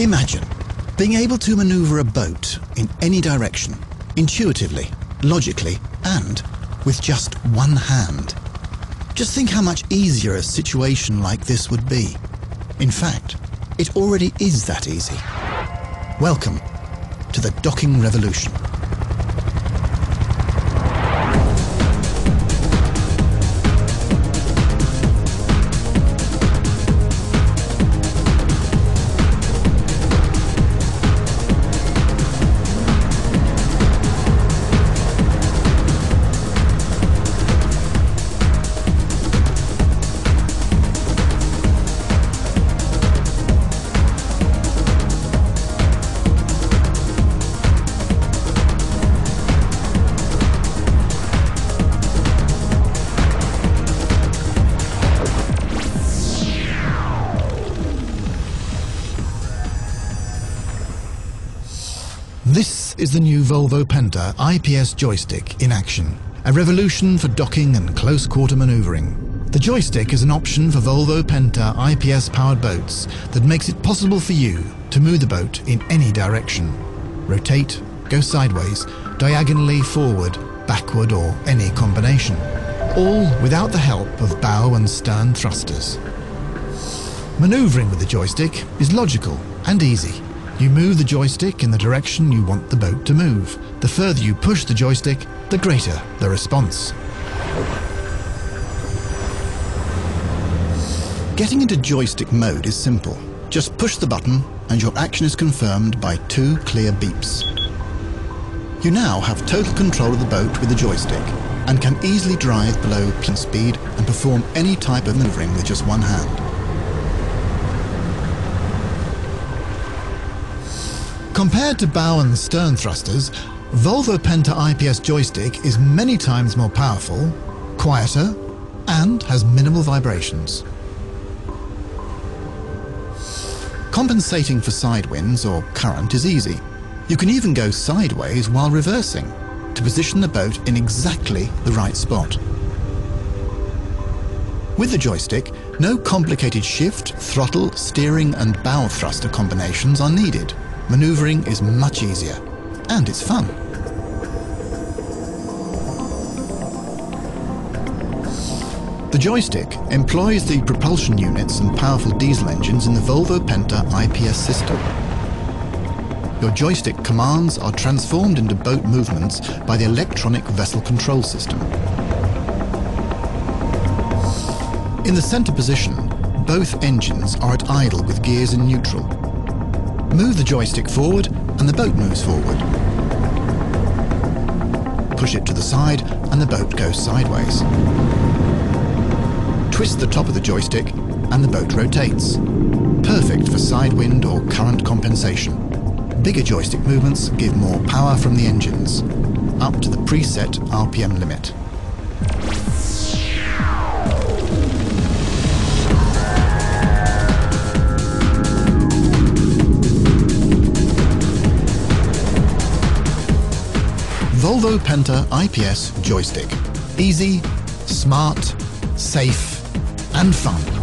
Imagine being able to maneuver a boat in any direction, intuitively, logically, and with just one hand. Just think how much easier a situation like this would be. In fact, it already is that easy. Welcome to the docking revolution. This is the new Volvo Penta IPS joystick in action, a revolution for docking and close-quarter manoeuvring. The joystick is an option for Volvo Penta IPS-powered boats that makes it possible for you to move the boat in any direction. Rotate, go sideways, diagonally forward, backward or any combination. All without the help of bow and stern thrusters. Manoeuvring with the joystick is logical and easy. You move the joystick in the direction you want the boat to move. The further you push the joystick, the greater the response. Getting into joystick mode is simple. Just push the button and your action is confirmed by 2 clear beeps. You now have total control of the boat with the joystick and can easily drive below plane speed and perform any type of maneuvering with just one hand. Compared to bow and stern thrusters, Volvo Penta IPS joystick is many times more powerful, quieter, and has minimal vibrations. Compensating for side winds or current is easy. You can even go sideways while reversing to position the boat in exactly the right spot. With the joystick, no complicated shift, throttle, steering and bow thruster combinations are needed. Manoeuvring is much easier, and it's fun. The joystick employs the propulsion units and powerful diesel engines in the Volvo Penta IPS system. Your joystick commands are transformed into boat movements by the electronic vessel control system. In the center position, both engines are at idle with gears in neutral. Move the joystick forward and the boat moves forward. Push it to the side and the boat goes sideways. Twist the top of the joystick and the boat rotates. Perfect for side wind or current compensation. Bigger joystick movements give more power from the engines, up to the preset RPM limit. Volvo Penta IPS joystick. Easy, smart, safe, and fun.